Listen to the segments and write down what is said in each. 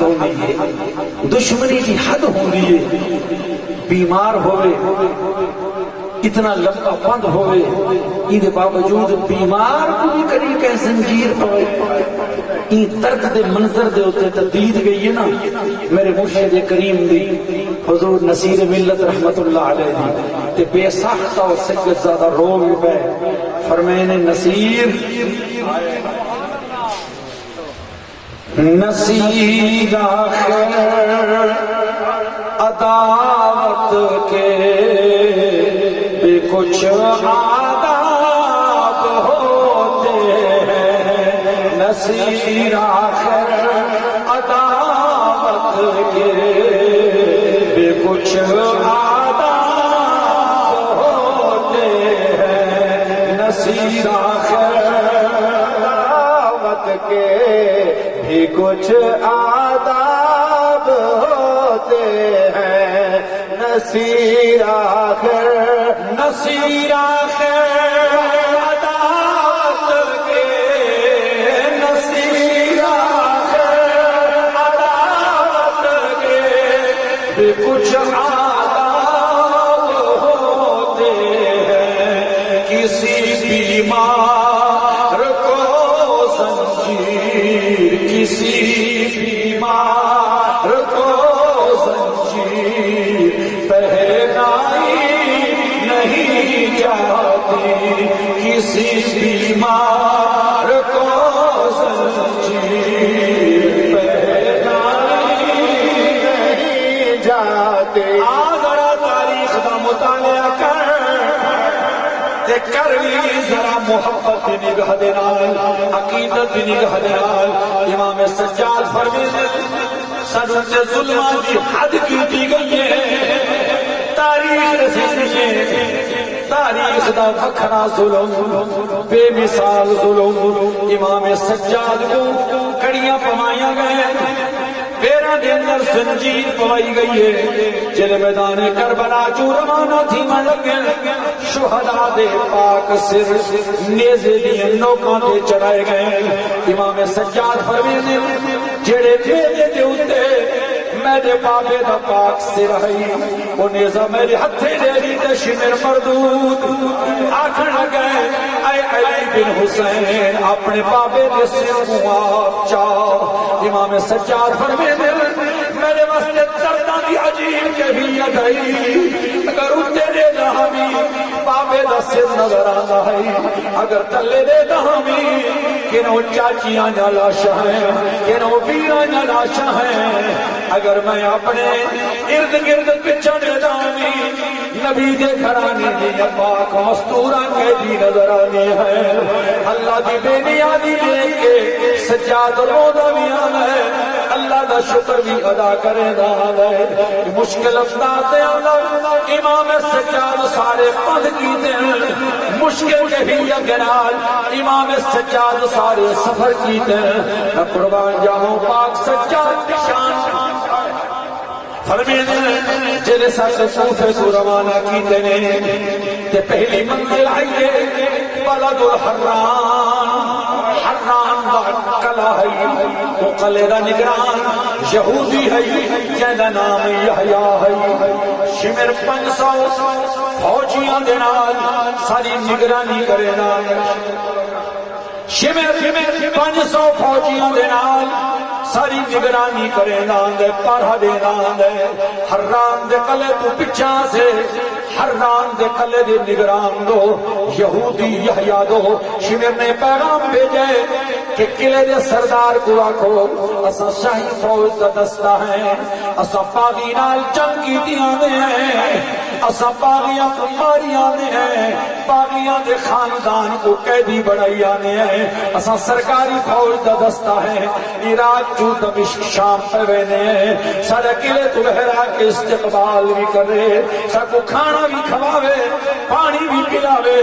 حد ہوندی ہے دشمنی کی حد ہوندی ہے بیمار ہوئے اتنا لمبا بند ہوئے این باوجود بیمار کو بھی کری کہ زنجیر ہوئے این درد دے منظر دے ہوتے تردید گئی ہے نا میرے مرشد کریم دی حضور نصیر ملت رحمت اللہ علیہ دی تے بے ساختہ اور سجد زیادہ رو بھی پہ فرمائنے نصیر نصیر آخر عداوت کے بھی کچھ آداب ہوتے ہیں نصیر آخر عداوت کے بھی کچھ آداب ہوتے ہیں نصیر آخر عداوت کے بھی کچھ آداب ہوتے ہیں نصیر آخر عداوت کے نصیر آخر عداوت کے بھی کچھ آداب ہوتے ہیں کسی بیمار کو زنجیر کسی بیمار کو زنجیر پہنائی نہیں جاتی کسی بیمار کو زنجیر پہنائی نہیں جاتی ذرا تاریخ کا مطالعہ کر لی ذرا محبت نگاہ دے نال عقیدت نگاہ دے نال امام سجاد فرماتے سانوں تے ظلماں دی حد کیتی گئی ہے تاریخ دا وکھرا ظلم بے مثال ظلم امام سجاد کو کڑیاں پوائیاں گئے پیراں دے اندر زنجیر پوائی گئی ہے جل میدان کربلا چوں روانہ تھی من لگے شہداء دے پاک سر نیزے دیاں نوکاں تے چڑھائے گئے امام سجاد فرماتے جڑے نیزے دے اوتے میرے بابے دا پاک سر ہے وہ نیزہ میرے ہتھے دے دی تے شمر مردود آکھن لگے اے علی بن حسین اپنے بابے دے سر کو آپ چاہ امام سجاد فرماتے میرے واسطے درداں دی عجیب کیفیت ہے اگر اتے دے دہمی بابے دا سر نظر آتا ہے اگر تلے دے دہمی کنو چاچیاں نہ لاشا ہیں کنو ویراں نہ لاشا ہیں اگر میں اپنے ارد گرد پچھا دے دہمی نبی دے گھرانے دی پاک مستوراں کے دی نظر آنی ہے اللہ دی بے نیادی دیکھ کے سجاد رودا بھی آنا ہے اللہ دا شکر بھی ادا کرے دا ہے مشکل افداد دے اللہ امام سجاد سارے پد کی دے مشکل کے بھی گرال امام سجاد سارے سفر کی دے میں قربان جاؤں پاک سجاد کی شان فرمینے جلے ساتھ کوفے کو روانہ کی دینے کہ پہلی منزل آئیے بلد الحران حران دا کلا ہے وہ قلعہ دا نگران یہودی ہے جیدہ نام یحییٰ ہے شمر 500 فوجیاں دینال ساری نگرانی کرے نال شمر 500 فوجیاں دینال ساری نگرانی کرے ناندے پارہ دے ناندے حران دے قلعے تو پچھا سے حران دے قلعے دے نگران دو یہودی یحییٰ دو شمر نے پیغام بھیجے کہ قلعے دے سردار کو آکھو اسا شاہی فوج دا دستہ ہیں اسا باغی نال جنگ کی دیاں دے ہیں اسا باغیاں کو ماری آنے ہیں باغیاں دے خاندان کو قیدی بڑھائی آنے ہیں اسا سرکاری فوج دا دستہ ہیں عراق جو دمشق شام پہ بہنے ہیں سارے قلعے تو لہرا کے استقبال بھی کر رہے سر کو کھانا بھی کھواوے پانی بھی پلاوے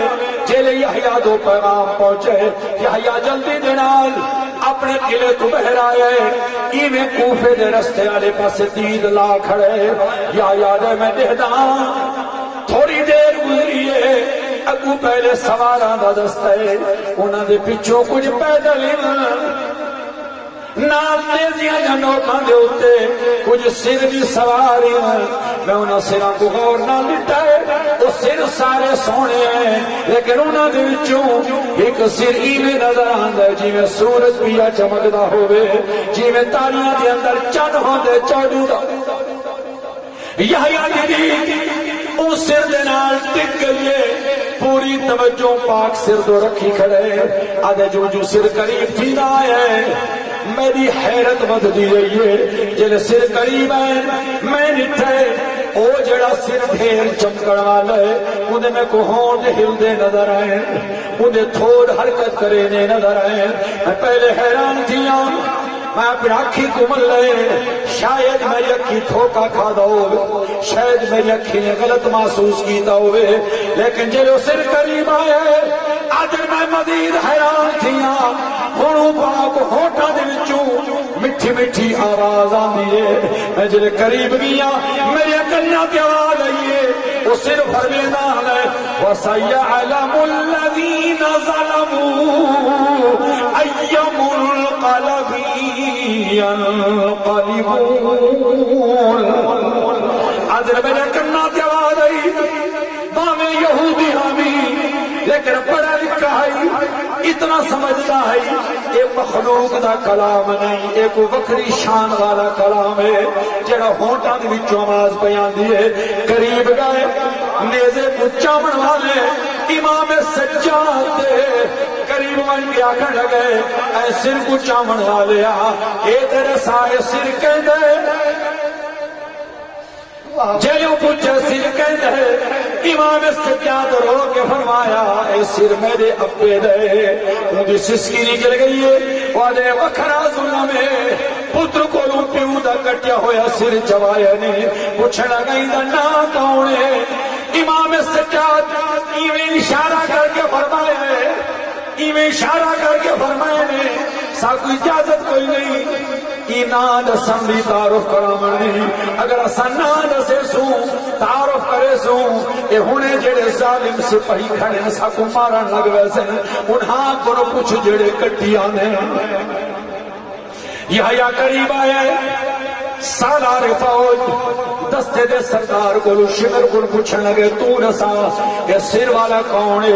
جیلے یحییٰ دو پیغام پہنچے یحییٰ جلدی دینال اپنے قلعے تو بہرائے ایویں کوفے دے رستے والے پاس دید لا کھڑے یحییٰ دے میں دہدان تھوڑی دیر گزری ہے اگو پہلے سواراں دا دستا ہے انہاں دے پچھوں کچھ پیدل نال تیزیاں یا نوٹاں دے ہوتے کچھ سر بھی سواری ہیں میں انہاں سراں کو غور نہ لٹا ہے وہ سر سارے سونے ہیں لیکن انہاں دے وچوں ایک سر ایویں نظر آندا ہے جی میں سورج پیا چمکدا ہوے جی میں تاریاں دے اندر چن ہوندے چوڑدا یحییٰ دی اس سر دے نال ٹک گئیے پوری توجہ پاک سر دو رکھی کھڑے آدھے جو سر قریب تھی نہ آئے میری حیرت ود دی رہی ہے جلے سر قریب آئے میں نٹھے او جڑا سر ڈھیر چمکڑ والا ہے انہیں میں کو ہونٹ ہلدے نظر آئے انہیں تھوڑ حرکت کرے نے نظر آئے میں پہلے حیران تھیا میں اپنی آنکھی کو مل لے شاید میری اکھی دھوکا کھا دا ہوئے شاید میری اکھی نے غلط محسوس کیتا ہوئے لیکن جلو سر قریب آئے آجر میں مزید حیران تھیا ہونوں پاک ہوٹا دے وچوں مٹھی مٹھی آواز آندی ہے میں جلے قریب گیا میری اکلنا تے آواز آئیے وہ صرف فرمیدان ہے وَسَيَعْلَمُ الَّذِينَ ظَلَمُوا أَيَّ مُنْقَلَبٍ يَنْقَلِبُونَ آجر میرے اکلنا تے آواز آئی باویں یہودی ہمی لیکن پڑھا لکھا ہے اتنا سمجھتا ہے ایک مخلوق دا کلام نہیں ایک وکری شان والا کلام ہے جڑا ہونٹاں دے وچوں آواز بیان دی ہے قریب گئے نیزے کو چامن والے امام سجاد قریب من کے آکھن لگے اے سر کو چامن والے اے تیرے سارے سر کہندے جیوں پوچھے سر کہندے امام سجاد رو کے فرمایا اے سر میرے ابے دے ان کی سسکی نکل گئی ہے والے وکھرا ظلم ہے پتر کو لوں پیو دا کٹیا ہویا سر چوایا نے پوچھنا گئی دا نا کون ہے امام سجاد ایویں اشارہ کر کے فرمایا ہے ایویں اشارہ کر کے فرمایا نے ساکو اجازت کوئی نہیں اینا دسن بھی تعارف کرامن نہیں اگر اسا نا دسے سوں تعارف کرے سوں اے ہونے جڑے ظالم سپاہی کھڑے ہیں ساکو مارن لگ ویسے انہاں کو پوچھ جڑے کٹی آنے یحییٰ قریب آئے سالار فوج دستے دے سردار کو شمر کو پوچھنے لگے تو نسا یہ سر والا کون ہے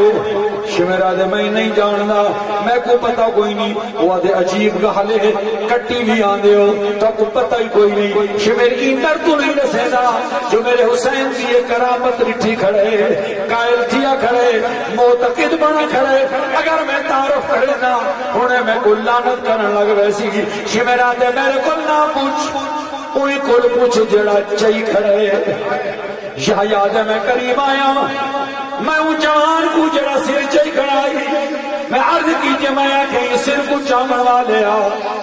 شمر آدھے میں نہیں جاننا میں کو پتا کوئی نہیں وہ آدھے عجیب گالے کٹی بھی آندے ہو تو کو پتا ہی کوئی نہیں شمر اندر تو نہیں نسینا جو میرے حسین کی یہ کرامت رٹھی کھڑے قائل تھیا کھڑے معتقد بنا کھڑے اگر میں تعارف کرے نا انہیں میں کو لعنت کرنے لگ ویسی شمر آدھے میرے کو نہ پوچھ کوئی کل پوچھ جڑا چاہی کھڑے یا یاد ہے میں قریب آیا میں ہوں جوان کو جڑا سر چاہی کھڑائی میں عرض کیجئے میں آکھیں سر کو چامن والے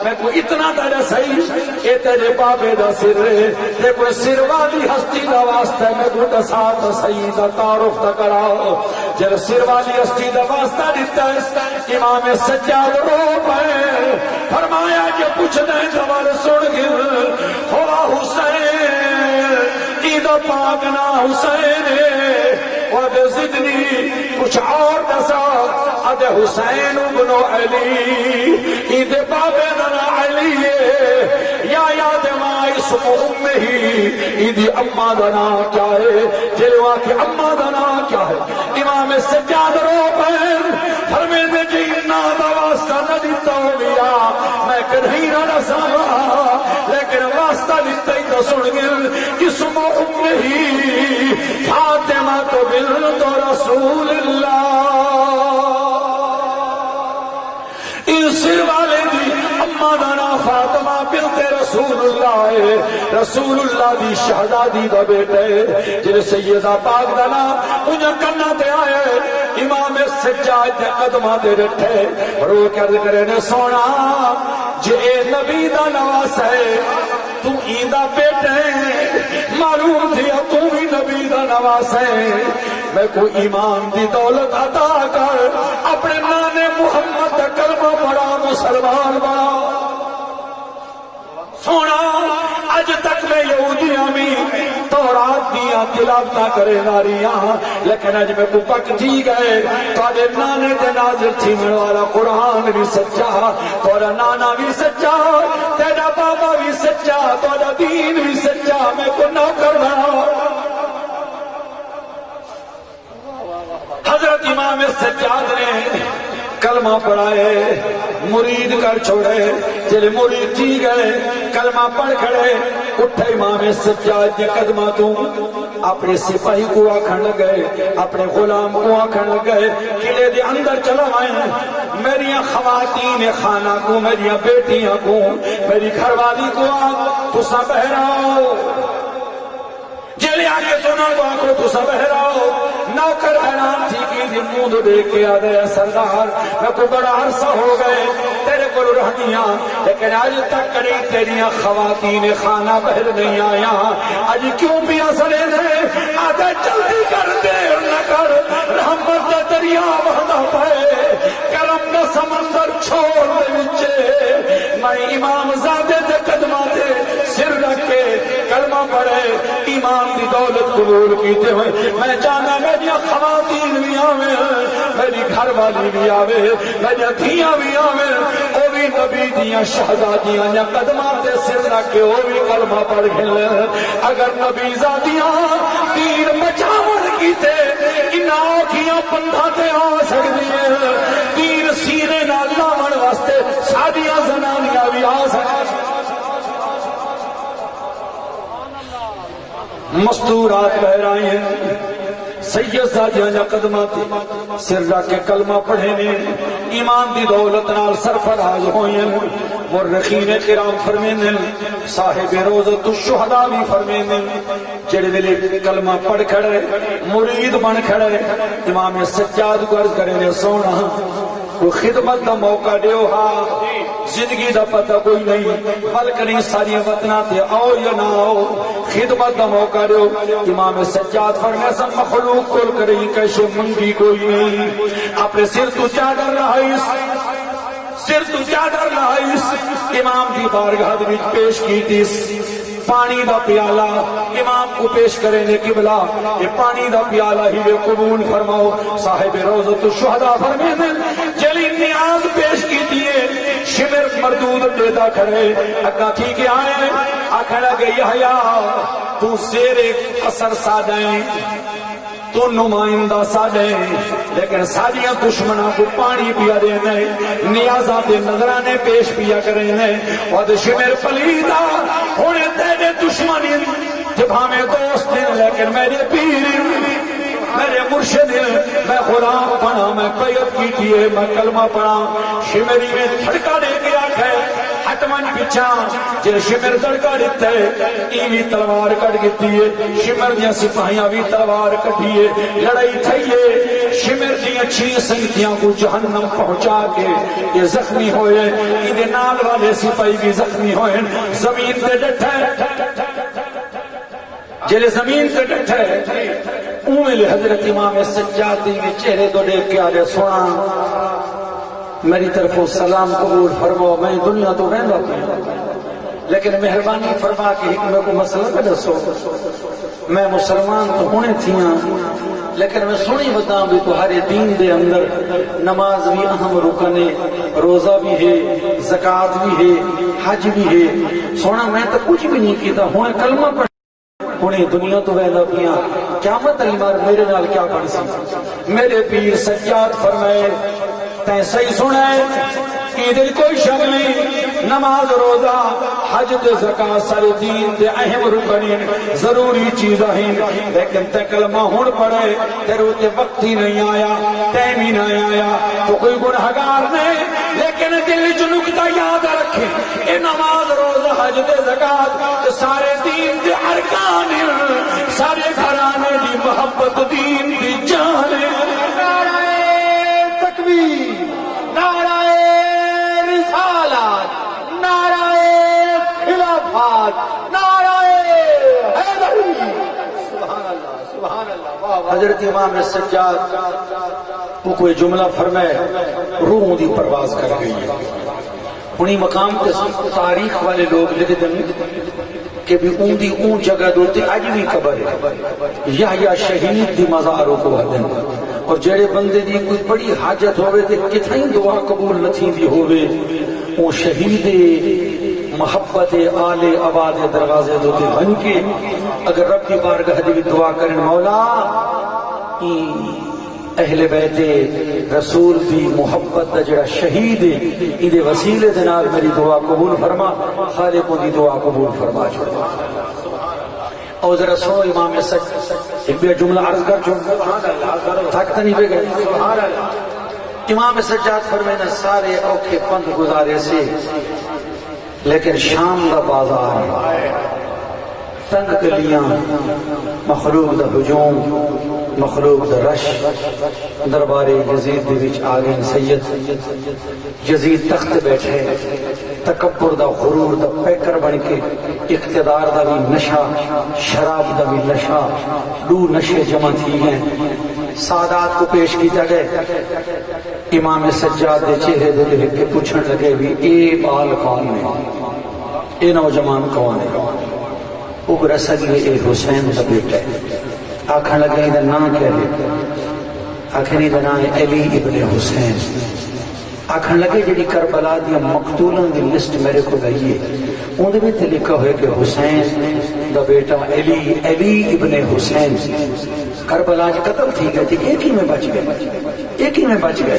میں کو اتنا تیرے صحیح اے تیرے بابے دا سر ہے تے کوئی سر والی ہستی دا واسطہ میں کو دسات صحیح دا تعارف دا کراؤ جب سر والی ہستی دا واسطہ دیتا ہے امام سجاد رو پائے فرمایا کہ پوچھ دیں جوار سن گر ہوا حسین عید پاک نا حسین وعد زدنی کچھ اور دسا اد حسین ابن علی عید بابے نا علی یا یاد ما اسم امہی عید اما دنا کیا ہے جلوہ کے اما دنا کیا ہے امام سجاد رو پہن فرمے دے جی نا دا واسطہ نہ دیتا ہو گیا میں کدھئی نہ نساوا لیکن واسطہ دیتا ہی تو سن گل اسم امہی فاطمہ تو بنت رسول اللہ اس سر والے دی اما دانا فاطمہ بنت رسول اللہ رسول اللہ دی شہزادی دا بیٹے جن سیدہ پاک دانا انہیں کرنا تے آئے امام سجاد دے قدمہ دے رٹھے رو کر کرے نے سونا جے نبی دا نواس ہے تو ایدہ بیٹے معلوم تھی تو بھی نبی دا نواس ہے میں کو ایمان دی دولت عطا کر اپنے نانے محمد دا کلمہ پڑھا مسلمان بنا سونا اج تک میں یہودیاں بھی تورات دیاں تلاوتاں کرے ناریاں لیکن اج میں کو پک تھی گئے تواڈے نانے دے نازل تھیون والا قرآن بھی سچا تہاڈا نانا بھی سچا تیرا بابا بھی سچا تہاڈا دین بھی سچا میں کو نوکر بنا حضرت امام سجاد نے کلمہ پڑھائے مرید کر چھوڑے جلے مرید تھی گئے کلمہ پڑھ کھڑے اٹھے امام سجاد کے قدمہ تو اپنے سپاہی کو آکھن لگے اپنے غلام کو آکھن لگے قلعے دے اندر چلا آئے میریاں خواتین خانہ کو میریاں بیٹیاں کو میری گھر والی کو تو سب بہراؤ جلے آگے سنا تو آنکھوں تو سب بہراؤ نوکر حیران تھی کہ دن منہ دو دیکھ کے آدھے سردار میں کو بڑا عرصہ ہو گئے تیرے کو رہنیاں لیکن آج تک کری تیریاں خواتین خانہ بہر نہیں آیا آج کیوں بھی اصلے نے آدھے جلدی کر دیر نہ کر رحمت دا دریا بہنا پائے کرم دا سمندر چھوڑ دے بچے میں امام زادے دے قدمہ دے سر رکھ کے کلمہ پڑھے ایمان دی دولت قبول کیتے ہوئے میں جانا میری خواتین بھی آوے میری گھر والی بھی آوے میری دھیاں بھی آوے او بھی نبی دیاں شہزادیاں یا قدمات سر رکھ کے او بھی کلمہ پڑھ گھل اگر نبی زادیاں تیر بچاون کیتے ان آنکھیاں پندھا تے آ سکتی ہیں تیر سینے نہ لاون واسطے سادیاں زنانیاں بھی آ سکتی مستورات بہرائی ہیں سید سادیاں یا قدماتی سر رکھ کے کلمہ پڑھے نے ایمان دی دولت نال سرفراز ہوئے ہیں مرخین کرام فرمینے صاحب روزت الشہداء بھی فرمینے جڑے ویلے کلمہ پڑھ کھڑے مرید بن کھڑے امام سجاد کو عرض کرے نے سونا کوئی خدمت دا موقع دیو ہاں زندگی دا پتہ کوئی نہیں بلکہ نہیں ساری وطنہ تے آؤ یا نہ آؤ خدمت دا موقع دیو امام سجاد فرمائے سب مخلوق کل کرے کیسے منگی کوئی نہیں اپنے سر تو چادر رہائیس سر تو چادر رہائیس امام دی بارگاہ دی پیش کی تیس پانی دا پیالہ امام کو پیش کریں نے قبلہ یہ پانی دا پیالہ ہی قبول فرماؤ صاحب روزت الشہداء فرمینے جلی نیاز پیش کی دیئے شمر مردود دیتا کھڑے اگا تھی کہ آئے آکھڑا گئی حیا تو زیر قصر سادائیں تو نمائندہ سادائیں لیکن سادیاں دشمنہ کو پانی پیا دینے نیازات نظرانے پیش پیا کریں اور شمر پلیدہ ہونے تیرے دشمنی جب ہمیں دوست ہیں لیکن میرے پیر میرے مرشد میں غلام پڑھا میں قید کی تیئے میں کلمہ پڑھا شمری میں دھڑکا دے کے آکھے ہٹمن پچھا جے شمر دھڑکا دیتے ایوی تلوار کٹ گتی ہے شمر دیا سپاہیاں بھی تلوار کٹیے لڑائی تھئیے شمر دیا چھی سنگتیاں کو جہنم پہنچا کے یہ زخمی ہوئے ایدے نال والے سپاہی بھی زخمی ہوئے زمین دے ڈٹھے جلے زمین دے ڈٹھے اوہلے حضرت امام سجادی کے چہرے تو دیکھ کے آجے سونا میری طرف سلام قبول فرماؤ میں دنیا تو رہن لگا لیکن مہربانی فرما کے حکمت کو مسئلہ کا دسو میں مسلمان تو ہونے تھیاں لیکن میں سنی بتاؤں بھی تمہارے دین دے اندر نماز بھی اہم رکن ہے روزہ بھی ہے زکوٰۃ بھی ہے حج بھی ہے سونا میں تو کچھ بھی نہیں کیتا ہونے کلمہ پڑھ ہونے دنیا تو ویدہ کیا قیامت علیمار میرے نال کیا پڑھ سی میرے پیر سجاد فرمائے تین صحیح سنائے عید کوئی شک نہیں نماز روزہ حج تے زکاة سارے دین دے اہم رکنین ضروری چیزاں ہیں لیکن تے کلمہ ہون پڑے تیرے تے وقت ہی نہیں آیا ٹائم ہی نہیں آیا تو کوئی گنہگار نہیں لیکن دل جو نکتہ یاد رکھے اے نماز روزہ حج تے زکاة سارے دین دے ارکان سارے گھرانے دی محبت دین دی جان نعرہ تکبیر نعرہ رسالات نعرہ خلافات نعرہ حیدری سبحان اللہ سبحان اللہ حضرت امام سجاد وہ کوئی جملہ فرمائے روح دی پرواز کر گئی ہے انہی مقام تے تاریخ والے لوگ لکھ دیں کہ بھی اون دی اون جگہ دوتے اج بھی قبر ہے یحییٰ شہید دی مزاروں کو ودن اور جڑے بندے دی کوئی بڑی حاجت ہوئے تے کتھائیں دعا قبول نہ تھی دی ہوئے وہ شہید محبت آل آباد دروازے دوتے بن کے اگر رب کی بارگاہ دی دعا کریں مولا اہل بیت رسول دی محبت دا جڑا شہید ہے ایدے وسیلے دے نال میری دعا قبول فرما خالق دی دعا قبول فرما چھوڑا اور ذرا سنو امام سچ ایک بھی جملہ عرض کر چھوڑا تھکتا نہیں پہ گئے امام سجاد فرمینا سارے اوکھے پند گزارے سے لیکن شام دا بازار تنگ گلیاں مخلوق دا ہجوم مخلوق دا رش دربار یزید دے وچ آ گئے سید یزید تخت بیٹھے تکبر دا غرور دا پیکر بن کے اقتدار دا بھی نشہ شراب دا بھی نشہ دو نشے جمع تھی ہیں سادات کو پیش کیتا گئے امام سجاد دے چہرے دے دیکھ کے پوچھنے لگے بھی اے بال کون ہے اے نوجوان کون ہے اگر سگے اے حسین دا بیٹا ہے آکھن لگے ادھر نام کیا ہے آکھن ادھر نام علی ابن حسین آکھن لگے جڑی کربلا دیا مقتولوں دی لسٹ میرے کو گئی ہے ان میں تے لکھا ہوئے کہ حسین دا بیٹا علی ابن حسین کربلا جو قتل تھی گئے تھی ایک ہی میں بچ گئے ایک ہی میں بچ گئے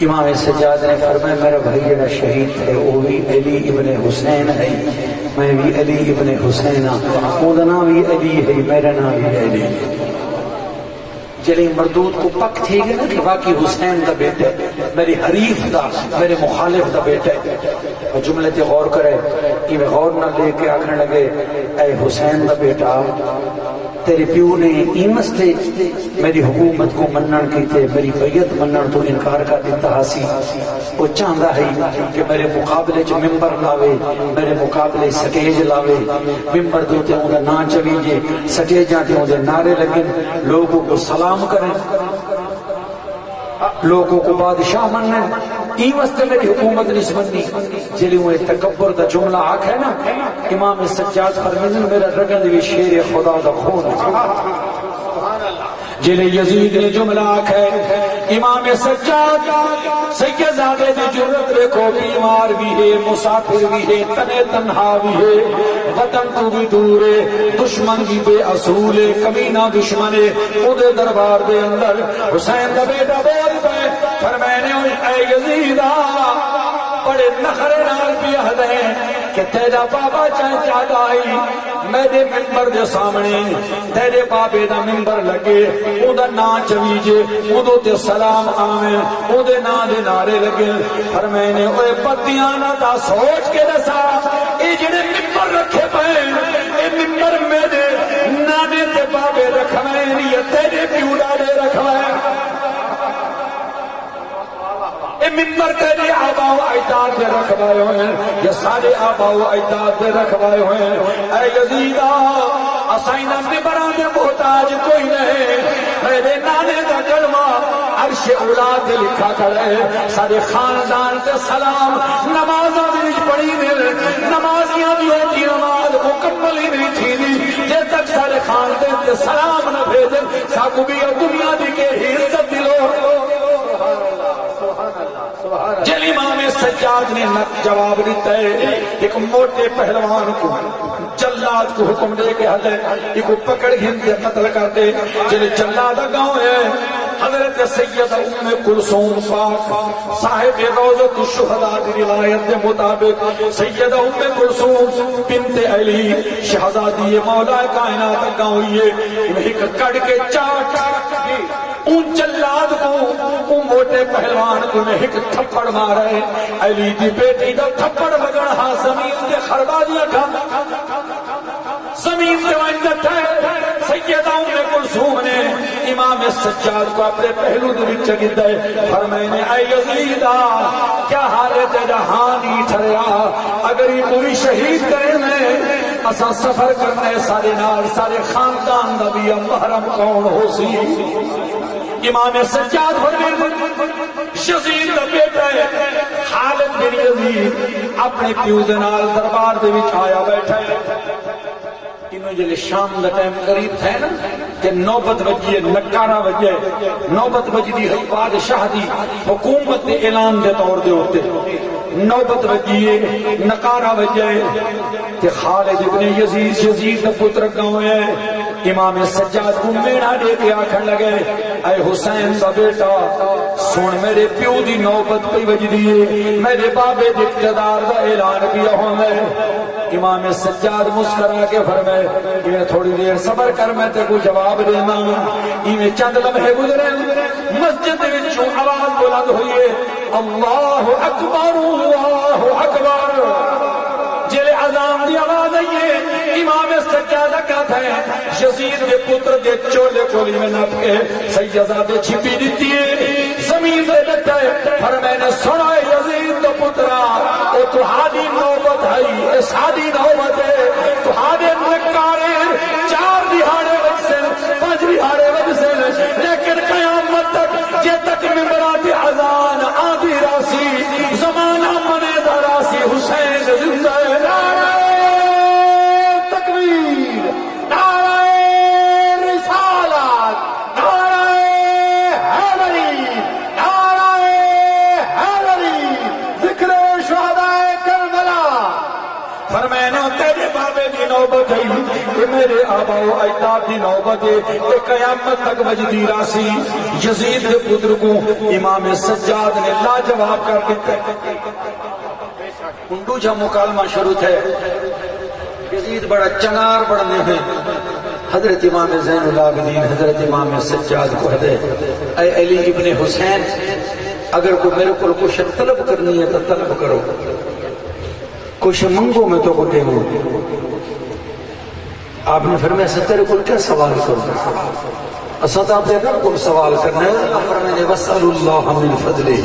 امام سجاد نے فرمایا میرا بھائی جڑا شہید ہے وہ بھی علی ابن حسین ہے میں بھی علی ابن حسین ہاں وہ نام بھی علی ہے میرا نام بھی علی جلی مردود کو پک تھی گئے نا کہ واقعی حسین دا بیٹا ہے میری حریف دا میرے مخالف دا بیٹا ہے اور جملے تے غور کرے کہ میں غور نہ لے کے آکھنے لگے اے حسین دا بیٹا تیرے پیو نے ایمس تے میری حکومت کو منن کی تے میری بیعت منن تو انکار کا دیتا ہاسی وہ چاہتا ہے کہ میرے مقابلے چ ممبر لاوے میرے مقابلے سٹیج لاوے ممبر دوتے ہوں دا نا چویجے سٹیجاں تے ہوں دے نعرے لگن لوگوں کو سلام کریں لوگوں کو بادشاہ مننے ای واسطے میری حکومت نہیں سمجھنی جلی وہ تکبر دا جملہ آکھ ہے نا امام سجاد فرمیدن میرا رگن دی شیر خدا دا خون جلی یزید نے جملہ آکھ ہے امام سجاد سید زادے دی جرت دیکھو بیمار بھی ہے مسافر بھی ہے تنے تنہا بھی ہے وطن تو بھی دور ہے دشمن بھی بے اصول ہے کمینہ دشمن ہے خود دربار دے اندر حسین دا بیٹا بول پہ فرمائنے اے یزیدہ بڑے نخرے نال بیہد ہیں کہ تیرا بابا چاہتا آئی میرے ممبر دے سامنے تیرے بابے دا ممبر لگے او دا نا چویجے او دو تے سلام آمیں او دے نا دے نارے لگے فرمائنے اوے پتیانا دا سوچ کے دسا اے جڑے ممبر رکھے پہے اے ممبر میرے نانے تے بابے رکھویں یا تیرے پیوڑا دے رکھویں اے ممبر تیرے آبا و اجداد دے رکھوائے ہوئے یا سارے آبا و اجداد دے رکھوائے ہوئے اے یزیدہ اسائنہ ممبران دے محتاج کوئی نہیں میرے نانے دا کلمہ عرش اولاد دے لکھا کرے سارے خاندان تے سلام نمازہ بھی پڑھی مل نمازیاں بھی ہوتی نماز مکمل ہی نہیں تھی دی جے تک سارے خاندان تے سلام نہ بھیجن ساکو بھی دنیا دی کے ہی عزت دلو جل امام سجاد نے جواب دیتا ہے ایک موٹے پہلوان کو جلاد کو حکم دے کے حد ہے ایک پکڑ گھن کے قتل کر دے جل جلاد گاؤں ہے حضرت سید ام کلثوم پاک صاحب روضۃ الشہداء کی روایت کے مطابق سید ام کلثوم بنت علی شہزادی مولا کائنات گاؤں یہ ایک کڑ کے چاٹ اون جلاد کو اون موٹے پہلوان کو نے ایک تھپڑ مارا ہے علی دی بیٹی دا تھپڑ وگن ہاں زمین دے خربازیاں کھا زمین دے وانجت ہے سیدہ ام کلثوم نے امام سجاد کو اپنے پہلو دے وچ گدا ہے فرمائے اے یزیدہ کیا حالت جہانی ٹھریا اگر یہ پوری شہید کرے میں اسا سفر کرنے سارے نال سارے خاندان دا بھی محرم کون ہو سی امام سجاد فرمائے یزید دا بیٹا ہے خالد بن یزید اپنے پیو دے نال دربار دے وچ آیا بیٹھا ہے انہوں جلے شام دا ٹائم قریب تھا نا کہ نوبت وجیے نکارہ وجیے نوبت وجدی ہے بادشاہ دی حکومت دے اعلان دے طور دے ہوتے نوبت وجیے نکارہ وجیے کہ خالد ابن یزید دا پتر گاؤں ہے امام سجاد کو میڑا دے کے آکھن لگے اے حسین دا بیٹا سن میرے پیو دی نوبت پہ وجدی ہے میرے بابے دے اقتدار دا اعلان کیا ہوں میں امام سجاد مسکرا کے فرمائے یہ تھوڑی دیر صبر کر میں تے کو جواب دینا یہ چند لمحے گزرے مسجد وچوں آواز بلند ہوئی ہے اللہ اکبر اللہ اکبر جلے اذان دی آواز آئی ہے امام سجاد کہتا ہے یزید کے پتر دے چولے کولی میں نپ کے سیدہ دے چھپی دیتی ہے زمین دے بیٹھا ہے پر میں نے سنا ہے یزید دے پترا او تو ہادی نوبت ہے اس ہادی نوبت ہے تو ہادی نکارے 4 دہاڑے وجسن 5 دہاڑے وجسن لیکن قیامت تک جے تک ممبرات اذان آدھی راسی زمانہ منے دا راسی حسین زندہ ہے نوبت ہے میرے آبا و اجداد دی نوبت ہے قیامت تک وجدی راسی یزید کے پتر کو امام سجاد نے لاجواب کر دیتا ہے انڈو جا مکالمہ شروع تھے یزید بڑا چنگار بڑھنے ہیں حضرت امام زین العابدین حضرت امام سجاد کو دے اے علی ابن حسین اگر کوئی میرے کو کچھ طلب کرنی ہے تو طلب کرو کچھ منگو میں تو کو دے ہوں آپ نے فرمایا سے تیرے کو کیا سوال کروں اسد آپ نے کل سوال کرنا ہے فرمایا وسأل اللہ من فضلہ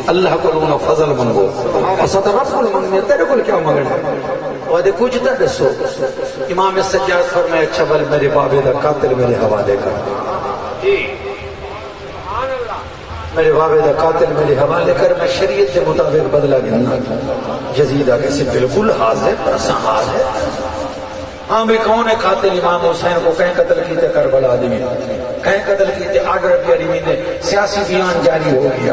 اللہ کو لونا فضل منگو اسد رب کو منگنے تیرے کو کیا مانگنا وعدے کچھ تا دسو امام سجاد فرمایا اچھا بل میرے بابے دا قاتل میرے حوالے کر میرے بابے دا قاتل میرے حوالے کر میں شریعت کے مطابق بدلہ گھننا یزید آگے سے بالکل حاضر پرساں حاضر ہاں بھی کون ہے قاتل امام حسین کو کہیں قتل کیتے کربلا آدمی کہیں قتل کیتے آڈر پیاری میں سیاسی بیان جاری ہو گیا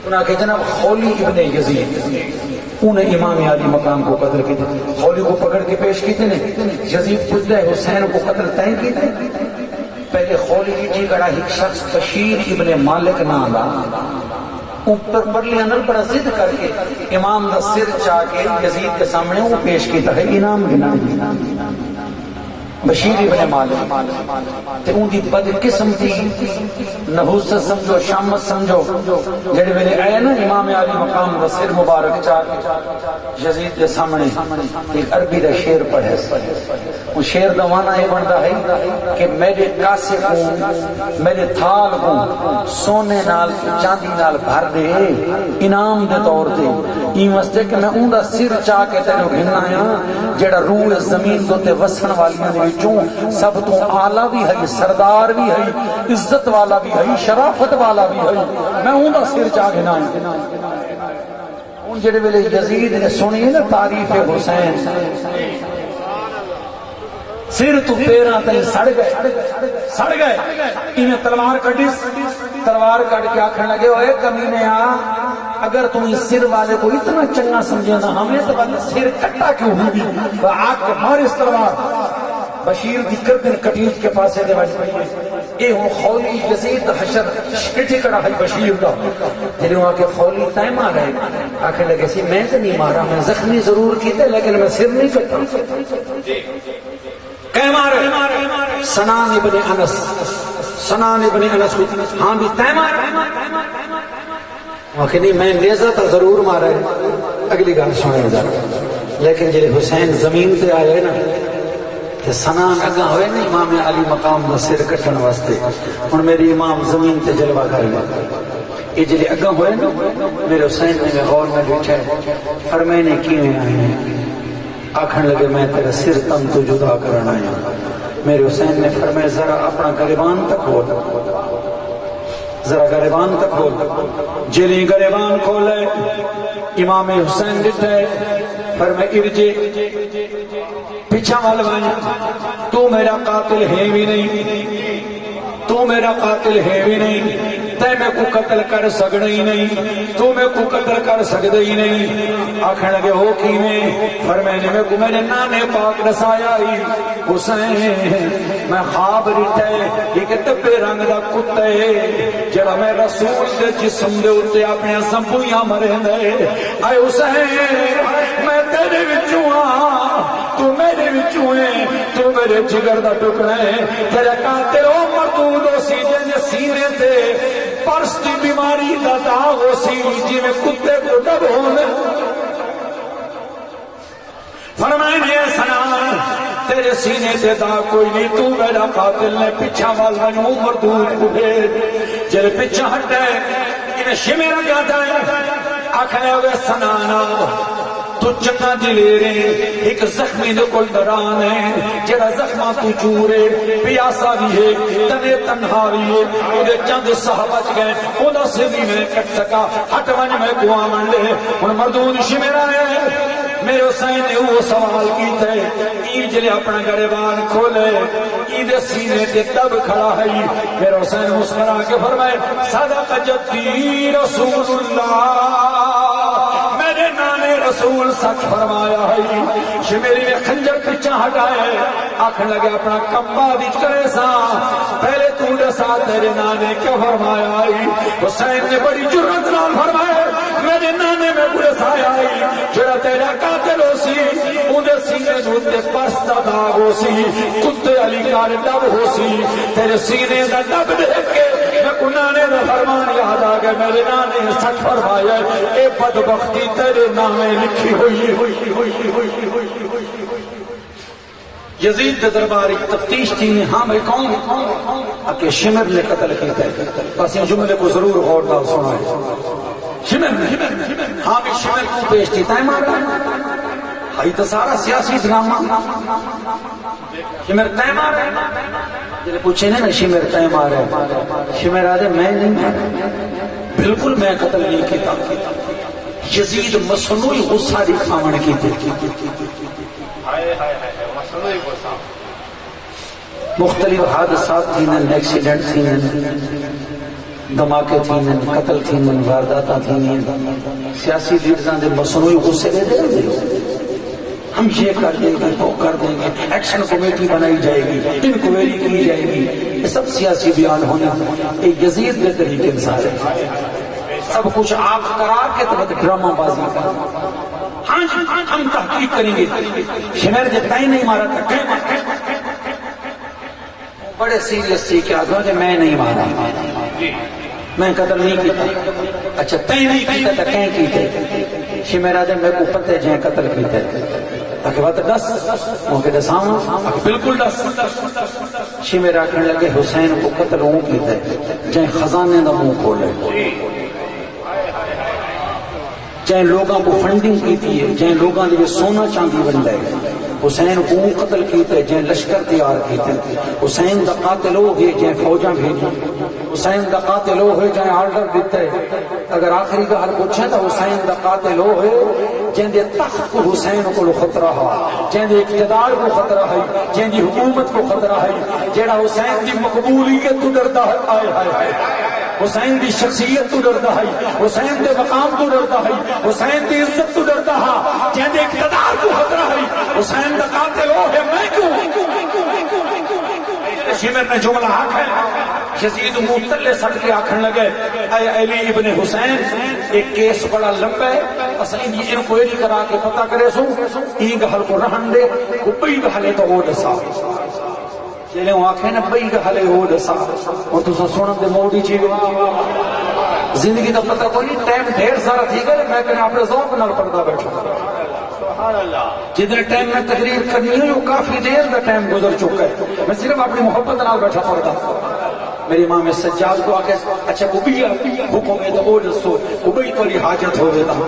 انہاں کہ جناب خولی ابن یزید انہیں امام علی مقام کو قتل کیتے خولی کو پکڑ کے پیش کیتے نے یزید پوچھتا ہے حسین کو قتل تائیں کیتے پہلے خولی کی جی گڑا ایک شخص بشیر ابن مالک نالا اوپر پرلی اندر بڑا ضد کر کے امام دا سر چاہ کے یزید کے سامنے وہ پیش کیتا ہے انعام گنا بشیر ابن مالک تے ان دی بد قسم تھی نحوست سمجھو شامت سمجھو جڑے ویلے آئے نا امام علی مقام دا سر مبارک چاہ یزید کے سامنے ایک عربی دا شعر پڑھے وہ شعر دا معنی یہ بنتا ہے کہ میرے کاسے کو میرے تھال کو سونے نال چاندی نال بھر دے انعام دے طور تے یہ مسئلے کہ میں اون دا سر چاہ کے تینوں گھننا ہے جڑا روح زمین کو تے وسن والیاں دے وچوں سب تو اعلیٰ بھی ہے سردار بھی ہے عزت والا بھی ہے شرافت والا بھی ہے میں اون دا سر چاہ گھنا ہے ان جڑے ویلے یزید نے سنی نا تعریف حسین سر تو پیرا تین سڑ گئے انہیں تلوار کٹ کے آکھن لگے ہوئے کمینے اگر تم اس سر والے کو اتنا چنگا سمجھے نا ہمیں تو بلے سر کٹا کیوں ہوگی آگ کے مار اس تلوار بشیر دی کردن کٹیج کے پاسے دے بچ پئی اے ہوں خولی یزید حشر کٹی کڑا ہے بشیر دا جنہوں وہاں کے خولی تائم آ گئے آکھن لگے سی میں تو نہیں مارا میں زخمی ضرور کیتے لیکن میں سر نہیں کٹا کہمار سنان ابن انس ہاں بھی تیمار وہاں کہ نہیں میں نیزہ تا ضرور مارا ہے اگلی گال سوئے جا لیکن جلے حسین زمین تے آئے نا کہ سنان اگاں ہوئے نا امام علی مقام دا سر کٹن واسطے اور میری امام زمین تے جلوہ کر گا یہ جلے اگاں ہوئے نا میرے حسین نے غور میں بیٹھا ہے فرمائنے کیویں آئے ہیں آکھن لگے میں تیرا سر تن تو جدا کرنا آیا میرے حسین نے فرمایا ذرا اپنا گریبان تک ہو ذرا گریبان کا کھول جلی گریبان کھولے امام حسین دیتا ہے فرمائے ارجے پیچھا وال بھائی تو میرا قاتل ہے بھی نہیں تو میرا قاتل ہے بھی نہیں تے میں کو قتل کر سکنا ہی نہیں تو میں کو قتل کر سکتا ہی نہیں آکھنے لگے ہو کی فرمائنے میں کو میرے نانے پاک رسایا ہی حسین میں خواب رٹھا ہے ایک تبے رنگ دا کتا ہے جڑا میں رسول دے جسم دے اتے اپنے سمپویاں مرے دے اے حسین میں تیرے وچوں تو میرے وچوں ہے تو میرے جگر دا ٹکڑا ہے تیرے قاتل او مردود ہو سی جن سینے تے پرس کی بیماری دا داغ ہو سی جی میں کتے کو ڈب ہونے فرمائنے سنان تیرے سینے سے داغ کوئی نہیں تو میرا قاتل نے پچھا والا نو مردود اٹھے جلے پچھا ہٹے انہیں شمیرہ کہتا ہے آکھنے ہوئے سنانا تو چکا دلے رہے ایک زخمی نکل دران ہے جڑا زخمہ تو چورے پیاسا بھی ہے تنے تنہا بھی ہے انہیں چند صحابہ گئے انہوں سے بھی میں کٹ سکا ہٹ ون میں گوا من لے ان مردود شمیرہ ہے میرے حسین نے وہ سوال کی تھے عید جلے اپنا گریبان کھولے عید سینے کے تب کھڑا ہے میرے حسین مسکرا کے فرمائے صدق جدی رسول اللہ میرے نانے رسول سچ فرمایا ہے شمیری میں خنجر پیچھا ہٹائے آکھن لگے اپنا کمبا دیچ کرے سا پہلے تو دسا تیرے نانے کیا فرمایا ہے حسین نے بڑی جرت نال فرمایا میرے نانے میں بڑے سایا ہے جڑا تیرا قاتل ہو سی انہیں سینے دوتے پستا داغ ہو سی کتے علی کار ڈب ہو سی تیرے سینے دا ڈب دیکھ کے میں کو نانے دا فرمان یاد آگئے میرے نانے نے سچ فرمایا اے بدبختی تیرے نامے لکھی ہوئی یزید درباری تفتیش تھی نے ہاں میں کون اکے شمر نے قتل کیتا ہے بس ان جملے کو ضرور غور ڈال سنا ہے شمر ہاں بھی شمر کو پیش تھی تائم آگا ہائی تو سارا سیاسی ڈرامہ شمر تائم آگا جلے پوچھے نا شمر تائم آگا شمر آدھے میں نہیں مارا بالکل میں قتل نہیں کیتا یزید مصنوعی غصہ دکھاون کی تھی مختلف حادثات تھینن ایکسیڈنٹ تھینن دھماکے تھینن قتل تھینن وارداتا تھینن سیاسی لیڈران دے مصنوعی غصے دے دے ہم یہ کر دیں گے وہ کر دیں گے ایکشن کمیٹی بنائی جائے گی انکوائری کی جائے گی یہ سب سیاسی بیان ہونا ایک یزید کے طریقے انسان ہے سب کچھ آپ کرا کے تو ڈرامہ بازی کرا ہاں جی ہم تحقیق کریں گے شمیر جب تائیں نہیں مارا تھا کہیں مارا بڑے سیریس تھی کہ آدھوں کہ میں نہیں مارا میں قتل نہیں کیتا اچھا تائیں نہیں کیتا تھا کہیں کیتے شمیر آدھے میں کو پتہ جائیں قتل کیتے تاکہ بات دس موقع دساؤں بالکل دس شمیر آکھنے لگے حسین کو قتل ہوں کیتے جائیں خزانے دا منہ کھولے جائیں لوگاں کو فنڈنگ کی تھی جائیں لوگاں نے سونا چاندی بن لائے حسین کو قتل کیتے جائیں لشکر تیار کیتے حسین دا قاتل ہو گئے جائیں فوجاں بھیجی حسین دا قاتل ہو گئے جائیں آرڈر دیتے اگر آخری کا حل پوچھیں تو حسین دا قاتل ہو گئے جن دے تخت کو حسین کو خطرہ ہے جن دے اقتدار کو خطرہ ہے جن دی حکومت کو خطرہ ہے جیڑا حسین دی مقبولیت تو ڈرتا ہے آئے ہائے حسین دی شخصیت تو ڈرتا ہے حسین دے مقام تو ڈرتا ہے حسین دی عزت تو ڈرتا ہے جن دے اقتدار کو خطرہ ہے حسین دا قاتل ہو ہے میں کیوں شمر نے جملہ حق ہے یزید مطلع سٹ کے آکھن لگے اے علی ابن حسین ایک کیس بڑا لمبا ہے اساں انکوائری کرا کے پتہ کرے سو ای گل کو رہن دے کو بئی گل تو وہ دسا جلے وہ آکھے نا بئی گل وہ دسا اور تساں سنن دے موڈی چیز زندگی دا پتہ کوئی نہیں ٹائم ڈھیر سارا تھی گئے میں کہنا اپنے ذوق نال پڑھدا بیٹھا جتنے ٹائم میں تقریر کرنی ہے وہ کافی دیر کا ٹائم گزر چکا ہے میں صرف اپنی محبت نال بیٹھا پڑھتا میری امام سجاد کو آکے اچھا ابھی حکم ہے تو وہ دسو ابھی تھوڑی حاجت ہو گیا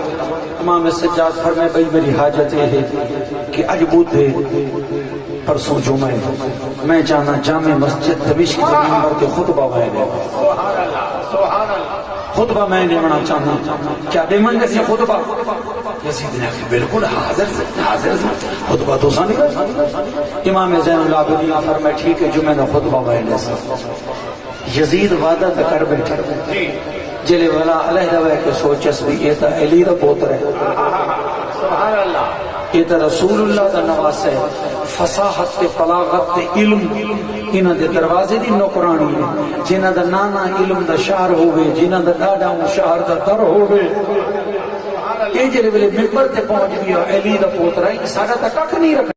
امام سجاد فرمائے بھائی میری حاجت یہ ہے کہ اج بدھ ہے پرسوں جمعہ ہے میں جانا جامع مسجد دمشق کے منبر کے خطبہ میں خطبہ میں دینا چاہنا کیا دیمن جیسے خطبہ یزید نے بالکل حاضر خطبہ تو سانی امام زین العابدین فرمائے ٹھیک ہے جو میں نے خطبہ میں سے یزید وعدہ کر بیٹھا جلے والا علیہ وے کے سوچس بھی یہ تا علی دا پوتر ہے سبحان اللہ یہ تا رسول اللہ دا نواس ہے فصاحت تے بلاغت تے علم انہاں دے دروازے دی نوکرانی ہے جنہاں دا نانا علم دا شعر ہوئے جنہاں دا ڈاڈا شعر دا در ہوئے یہ جلے ویلے ممبر تے پہنچ گیا علی دا پوتر ہے ساڈا تا کھ نہیں رکھنا